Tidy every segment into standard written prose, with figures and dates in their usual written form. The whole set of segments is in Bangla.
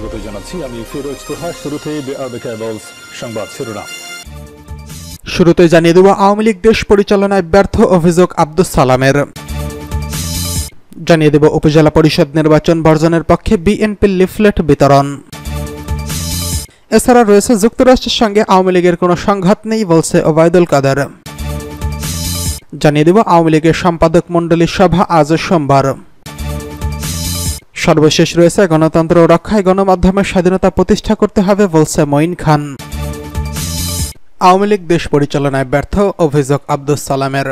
স্বাগত জানাচ্ছি আমি ফিরোজ তোহা। শুরুতেই সংবাদ শিরোনাম। শুরুতে জানিয়ে দেব আওয়ামী লীগ দেশ পরিচালনায় ব্যর্থ অভিযোগ আব্দুস সালামের। জানিয়ে দেব উপজেলা পরিষদ নির্বাচন বর্জনের পক্ষে বিএনপির লিফলেট বিতরণ। এছাড়া রয়েছে যুক্তরাষ্ট্রের সঙ্গে আওয়ামী লীগের কোনো সংঘাত নেই বলছে ওবায়দুল কাদের। জানিয়ে দেব আওয়ামী লীগের সম্পাদক মণ্ডলীর সভা আজ সোমবার। সর্বশেষ রয়েছে গণতন্ত্র রক্ষায় গণমাধ্যমের স্বাধীনতা প্রতিষ্ঠা করতে হবে বলছে মঈন খান। আওয়ামী লীগ দেশ পরিচালনায় ব্যর্থ অভিযোগ আব্দুস সালামের।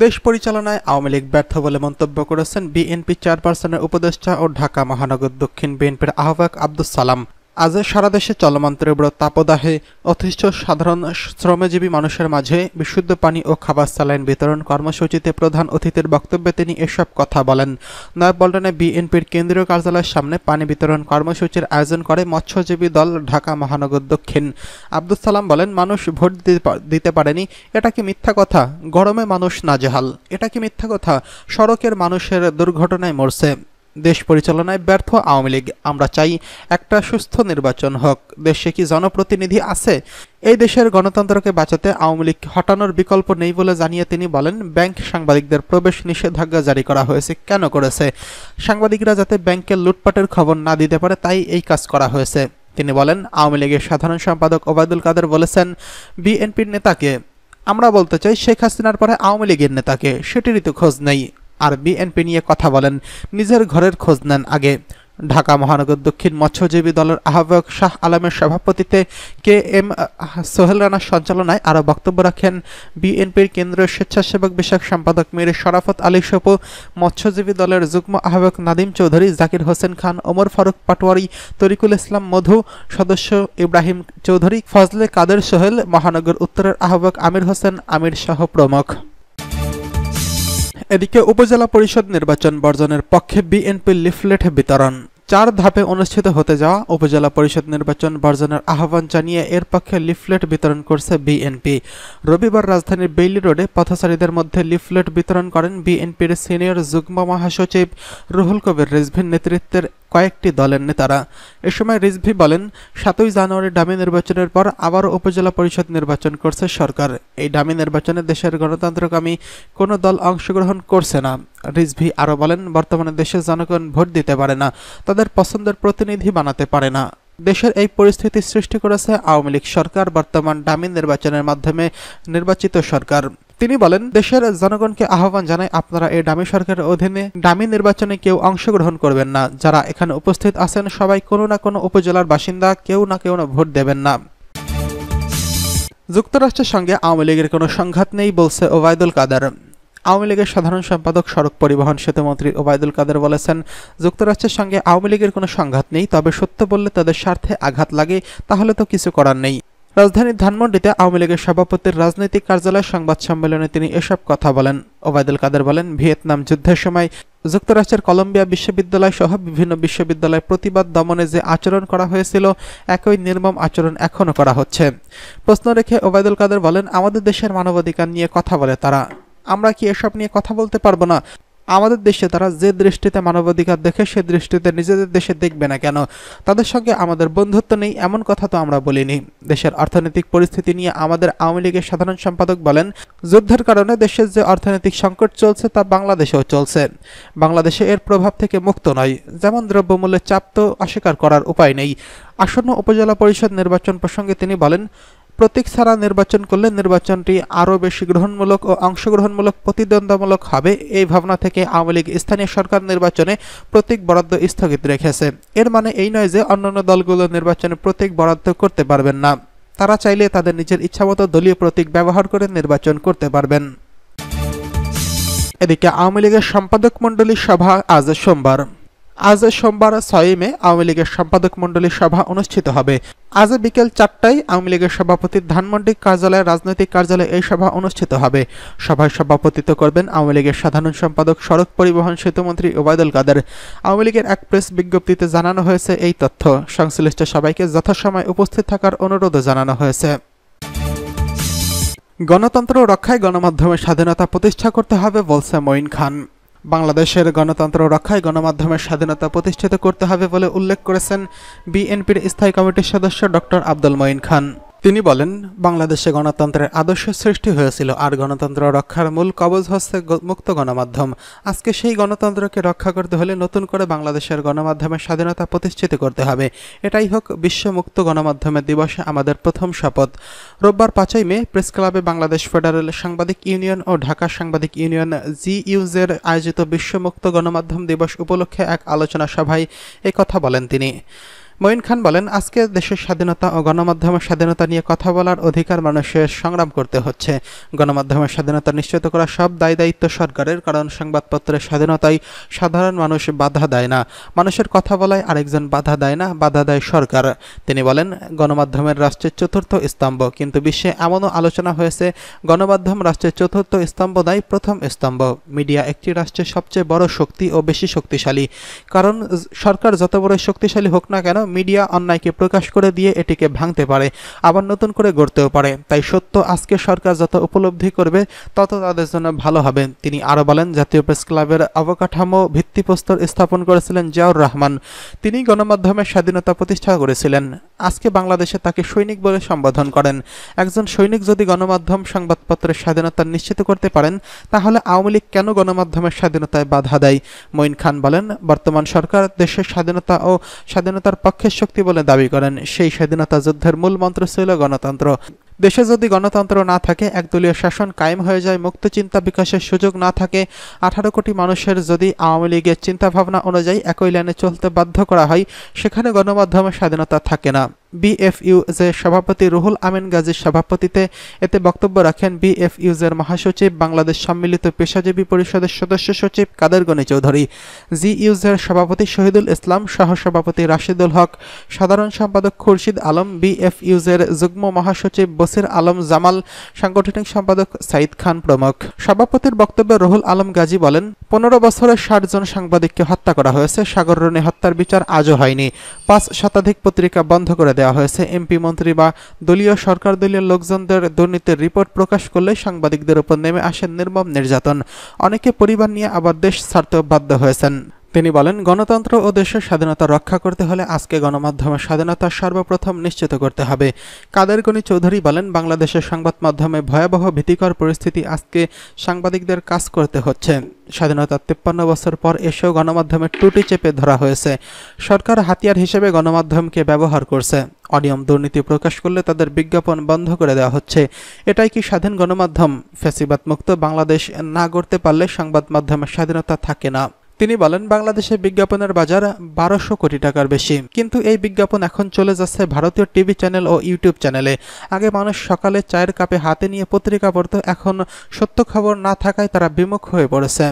দেশ পরিচালনায় আওয়ামী লীগ ব্যর্থ বলে মন্তব্য করেছেন বিএনপি চেয়ারপারসনের উপদেষ্টা ও ঢাকা মহানগর দক্ষিণ বিএনপির আহ্বায়ক আব্দুস সালাম। আজ সারা দেশে চলমান তীব্র তাপদাহে অতিষ্ঠ সাধারণ শ্রমজীবী মানুষের মাঝে বিশুদ্ধ পানি ও খাবার স্যালাইন বিতরণ কর্মসূচিতে প্রধান অতিথির বক্তব্যে তিনি এসব কথা বলেন। নয়াপল্টনে বিএনপির কেন্দ্রীয় কার্যালয়ের সামনে পানি বিতরণ কর্মসূচির আয়োজন করে মৎস্যজীবী দল ঢাকা মহানগর দক্ষিণ। আব্দুস সালাম বলেন, মানুষ ভোট দিতে পারেনি, এটা কি মিথ্যা কথা? গরমে মানুষ নাজেহাল, এটা কি মিথ্যা কথা? সড়কের মানুষের দুর্ঘটনায় মরছে। দেশ পরিচালনায় ব্যর্থ আওয়ামী লীগ। আমরা চাই একটা সুস্থ নির্বাচন হোক। দেশে কি জনপ্রতিনিধি আছে? এই দেশের গণতন্ত্রকে বাঁচাতে আওয়ামী লীগ হটানোর বিকল্প নেই বলে জানিয়ে তিনি বলেন, ব্যাংক সাংবাদিকদের প্রবেশ নিষেধাজ্ঞা জারি করা হয়েছে। কেন করেছে? সাংবাদিকরা যাতে ব্যাংকের লুটপাটের খবর না দিতে পারে তাই এই কাজ করা হয়েছে। তিনি বলেন, আওয়ামী লীগের সাধারণ সম্পাদক ওবায়দুল কাদের বলেছেন বিএনপির নেতাকে। আমরা বলতে চাই শেখ হাসিনার পরে আওয়ামী লীগের নেতাকে, সেটিরই তো খোঁজ নেই। আর বিএনপি নিয়ে কথা বলেন, নিজের ঘরের খোঁজ নেন আগে। ঢাকা মহানগর দক্ষিণ মৎস্যজীবী দলের আহ্বায়ক শাহ আলমের সভাপতিত্বে কে এম সোহেল রানার সঞ্চালনায় আরও বক্তব্য রাখেন বিএনপির কেন্দ্রীয় স্বেচ্ছাসেবক বিষয়ক সম্পাদক মীর শরাফত আলী সপু, মৎস্যজীবী দলের যুগ্ম আহ্বায়ক নাদিম চৌধুরী, জাকির হোসেন খান, ওমর ফারুক পাটোয়ারি, তরিকুল ইসলাম মধু, সদস্য ইব্রাহিম চৌধুরী, ফজলে কাদের সোহেল, মহানগর উত্তরের আহ্বায়ক আমির হোসেন আমির সহ প্রমুখ। এদিকে উপজেলা পরিষদ নির্বাচন বর্জনের পক্ষে বিএনপির লিফলেট বিতরণ। 4 ধাপে অনুষ্ঠিত হতে যাওয়া উপজেলা পরিষদ নির্বাচন বর্জনের আহ্বান জানিয়ে এর পক্ষে লিফলেট বিতরণ করছে বিএনপি। রবিবার রাজধানীর বেইলি রোডে পথচারীদের মধ্যে লিফলেট বিতরণ করেন বিএনপির সিনিয়র যুগ্ম মহাসচিব রুহুল কবির রিজভির নেতৃত্বের কয়েকটি দলের নেতারা। এ সময় রিজভি বলেন, 7ই জানুয়ারি ডামি নির্বাচনের পর আবারও উপজেলা পরিষদ নির্বাচন করছে সরকার। এই ডামি নির্বাচনে দেশের গণতন্ত্রকামী কোনো দল অংশগ্রহণ করছে না। রিজভি আরও বলেন, বর্তমানে দেশের জনগণ ভোট দিতে পারে না, তাদের পছন্দের প্রতিনিধি বানাতে পারে না। দেশের এই পরিস্থিতি সৃষ্টি করেছে আওয়ামী লীগ সরকার, বর্তমান ডামি নির্বাচনের মাধ্যমে নির্বাচিত সরকার। তিনি বলেন, দেশের জনগণকে আহ্বান জানায়, আপনারা এই ডামি সরকারের অধীনে ডামি নির্বাচনে কেউ অংশগ্রহণ করবেন না। যারা এখানে উপস্থিত আছেন সবাই কোনো না কোনো উপজেলার বাসিন্দা, কেউ না ভোট দেবেন না। যুক্তরাষ্ট্রের সঙ্গে আওয়ামী লীগের কোনো সংঘাত নেই বলছে ওবায়দুল কাদের। আওয়ামী লীগের সাধারণ সম্পাদক সড়ক পরিবহন সেতুমন্ত্রী ওবায়দুল কাদের বলেছেন, যুক্তরাষ্ট্রের সঙ্গে আওয়ামী লীগের কোনো সংঘাত নেই, তবে সত্য বললে তাদের স্বার্থে আঘাত লাগে, তাহলে তো কিছু করার নেই। রাজধানীর ধানমন্ডিতে আওয়ামী লীগের সভাপতির রাজনৈতিক কার্যালয় সংবাদ সম্মেলনে তিনি এসব কথা বলেন। ওবায়দুল কাদের বলেন, ভিয়েতনাম যুদ্ধের সময় যুক্তরাষ্ট্রের কলম্বিয়া বিশ্ববিদ্যালয় সহ বিভিন্ন বিশ্ববিদ্যালয় প্রতিবাদ দমনে যে আচরণ করা হয়েছিল, একই নির্মম আচরণ এখনও করা হচ্ছে। প্রশ্ন রেখে ওবায়দুল কাদের বলেন, আমাদের দেশের মানবাধিকার নিয়ে কথা বলে তারা, আমরা কি এসব নিয়ে কথা বলতে পারবো না? আমাদের দেশে তারা যে দৃষ্টিতে মানবাধিকার দেখে সে দৃষ্টিতে নিজেদের দেশে দেখবে না কেন? তাদের সঙ্গে আমাদের বন্ধুত্ব নেই এমন কথা তো আমরা বলিনি। দেশের অর্থনৈতিক পরিস্থিতি নিয়ে আমাদের আওয়ামী লীগের সাধারণ সম্পাদক বলেন, যুদ্ধের কারণে দেশের যে অর্থনৈতিক সংকট চলছে তা বাংলাদেশেও চলছে। বাংলাদেশে এর প্রভাব থেকে মুক্ত নয়। যেমন দ্রব্যমূল্যের চাপ তো অস্বীকার করার উপায় নেই। আসন্ন উপজেলা পরিষদ নির্বাচন প্রসঙ্গে তিনি বলেন, প্রতীক ছাড়া নির্বাচন করলে নির্বাচনটি আরও বেশি গ্রহণমূলক ও অংশগ্রহণমূলক প্রতিদ্বন্দ্বিতামূলক হবে। এই ভাবনা থেকে আওয়ামী লীগ স্থানীয় সরকার নির্বাচনে প্রতীক বরাদ্দ স্থগিত রেখেছে। এর মানে এই নয় যে অন্যান্য দলগুলো নির্বাচনে প্রতীক বরাদ্দ করতে পারবেন না। তারা চাইলে তাদের নিজের ইচ্ছামতো দলীয় প্রতীক ব্যবহার করে নির্বাচন করতে পারবেন। এদিকে আওয়ামী লীগের সম্পাদক মণ্ডলীর সভা আজ সোমবার। 6 মে আওয়ামী লীগের সম্পাদক মণ্ডলীর সভা অনুষ্ঠিত হবে। আজ বিকেল 4টায় আওয়ামী লীগের সভাপতির ধানমন্ডি কার্যালয়ে রাজনৈতিক কার্যালয়ে এই সভা অনুষ্ঠিত হবে। সভায় সভাপতিত্ব করবেন আওয়ামী লীগের সাধারণ সম্পাদক সড়ক পরিবহন সেতুমন্ত্রী ওবায়দুল কাদের। আওয়ামী লীগের এক প্রেস বিজ্ঞপ্তিতে জানানো হয়েছে এই তথ্য। সংশ্লিষ্ট সবাইকে যথাসময়ে উপস্থিত থাকার অনুরোধও জানানো হয়েছে। গণতন্ত্র রক্ষায় গণমাধ্যমের স্বাধীনতা প্রতিষ্ঠা করতে হবে বলছে মঈন খান। বাংলাদেশের গণতন্ত্র রক্ষায় গণমাধ্যমের স্বাধীনতা প্রতিষ্ঠিত করতে হবে বলে উল্লেখ করেছেন বিএনপির স্থায়ী কমিটির সদস্য ডক্টর আব্দুল মঈন খান। তিনি বলেন, বাংলাদেশে গণতন্ত্রের আদর্শ সৃষ্টি হয়েছিল, আর গণতন্ত্র রক্ষার মূল কবজ হচ্ছে মুক্ত গণমাধ্যম। আজকে সেই গণতন্ত্রকে রক্ষা করতে হলে নতুন করে বাংলাদেশের গণমাধ্যমের স্বাধীনতা প্রতিষ্ঠিত করতে হবে। এটাই হোক বিশ্ব মুক্ত গণমাধ্যমের দিবসে আমাদের প্রথম শপথ। রোববার ৫ই মে প্রেস ক্লাবে বাংলাদেশ ফেডারেল সাংবাদিক ইউনিয়ন ও ঢাকা সাংবাদিক ইউনিয়ন জিইউজের আয়োজিত বিশ্ব মুক্ত গণমাধ্যম দিবস উপলক্ষে এক আলোচনা সভায় এই কথা বলেন তিনি। মঈন খান বলেন, আজকে দেশের স্বাধীনতা ও গণমাধ্যমের স্বাধীনতা নিয়ে কথা বলার অধিকার মানুষের সংগ্রাম করতে হচ্ছে। গণমাধ্যমের স্বাধীনতা নিশ্চিত করা সব দায়িত্ব সরকারের, কারণ সংবাদপত্রের স্বাধীনতায় সাধারণ মানুষ বাধা দেয় না, মানুষের কথা বলায় আরেকজন বাধা দেয় না, বাধা দেয় সরকার। তিনি বলেন, গণমাধ্যমের রাষ্ট্রের চতুর্থ স্তম্ভ, কিন্তু বিশ্বে এমনও আলোচনা হয়েছে গণমাধ্যম রাষ্ট্রের চতুর্থ স্তম্ভ নয়, প্রথম স্তম্ভ। মিডিয়া একটি রাষ্ট্রের সবচেয়ে বড় শক্তি ও বেশি শক্তিশালী, কারণ সরকার যত বড় শক্তিশালী হোক না কেন, মিডিয়া অন্যায়কে প্রকাশ করে দিয়ে এটিকে ভাঙতে পারে, আবার নতুন করে গড়তেও পারে। তাই সত্য আজকে সরকার যত উপলব্ধি করবে তত তাদের জন্য ভালো হবে। তিনি আরও বলেন, জাতীয় প্রেস ক্লাবের অবকাঠামো ভিত্তিপ্রস্তর স্থাপন করেছিলেন জিয়াউর রহমান। তিনি গণমাধ্যমের স্বাধীনতা প্রতিষ্ঠা করেছিলেন। আজকে বাংলাদেশে তাকে সৈনিক বলে সম্বোধন করেন। একজন সৈনিক যদি গণমাধ্যম সংবাদপত্রের স্বাধীনতা নিশ্চিত করতে পারেন, তাহলে আওয়ামী লীগ কেন গণমাধ্যমের স্বাধীনতায় বাধা দেয়? মঈন খান বলেন, বর্তমান সরকার দেশের স্বাধীনতা ও স্বাধীনতার পক্ষের শক্তি বলে দাবি করেন। সেই স্বাধীনতা যুদ্ধের মূল মন্ত্র ছিল গণতন্ত্র। দেশে যদি গণতন্ত্র না থাকে, একদলীয় শাসন কায়েম হয়ে যায়, মুক্ত চিন্তা বিকাশের সুযোগ না থাকে, 18 কোটি মানুষের যদি আওয়ামী লীগের চিন্তাভাবনা অনুযায়ী একই লাইনে চলতে বাধ্য করা হয়, সেখানে গণমাধ্যমের স্বাধীনতা থাকে না। বিএফইউজের সভাপতি রুহুল আমিন গাজীর সভাপতিতে এতে বক্তব্য রাখেন বিএফইউজের মহাসচিব, বাংলাদেশ সম্মিলিত পেশাজীবী পরিষদের সদস্য সচিব কাদের গনি চৌধুরী, জিইউজের সভাপতি শহীদুল ইসলাম, সহসভাপতি রাশিদুল হক, সাধারণ সম্পাদক খুরশিদ আলম, বিএফইউজের যুগ্ম মহাসচিব বসির আলম জামাল, সাংগঠনিক সম্পাদক সাইদ খান প্রমুখ। সভাপতির বক্তব্যে রুহুল আলম গাজী বলেন, 15 বছরে 60 জন সাংবাদিককে হত্যা করা হয়েছে। সাগর রনি হত্যার বিচার আজও হয়নি। 5 শতাধিক পত্রিকা বন্ধ করে দেওয়া হয়েছে। এমপি, মন্ত্রী বা দলীয় সরকার দলীয় লোকজনদের দুর্নীতির রিপোর্ট প্রকাশ করলে সাংবাদিকদের উপর নেমে আসেন নির্মম নির্যাতন। অনেকে পরিবার নিয়ে আবার দেশ ছাড়তেও বাধ্য হয়েছেন। তিনি বলেন, গণতন্ত্র ও দেশের স্বাধীনতা রক্ষা করতে হলে আজকে গণমাধ্যমের স্বাধীনতা সর্বপ্রথম নিশ্চিত করতে হবে। কাদের গনি চৌধুরী বলেন, বাংলাদেশের সংবাদ মাধ্যমে ভয়াবহ ভীতিকর পরিস্থিতি, আজকে সাংবাদিকদের কাজ করতে হচ্ছে। স্বাধীনতার 53 বছর পর এসেও গণমাধ্যমের ত্রুটি চেপে ধরা হয়েছে। সরকার হাতিয়ার হিসেবে গণমাধ্যমকে ব্যবহার করছে। অনিয়ম দুর্নীতি প্রকাশ করলে তাদের বিজ্ঞাপন বন্ধ করে দেওয়া হচ্ছে। এটাই কি স্বাধীন গণমাধ্যম? ফ্যাসিবাদ মুক্ত বাংলাদেশ না গড়তে পারলে সংবাদ মাধ্যমের স্বাধীনতা থাকে না। তিনি বলেন, বাংলাদেশে বিজ্ঞাপনের বাজার 1200 কোটি টাকার বেশি, কিন্তু এই বিজ্ঞাপন এখন চলে যাচ্ছে ভারতীয় টিভি চ্যানেল ও ইউটিউব চ্যানেলে। আগে মানুষ সকালে চায়ের কাপে হাতে নিয়ে পত্রিকা পড়তো, এখন সত্য খবর না থাকায় তারা বিমুখ হয়ে পড়েছে।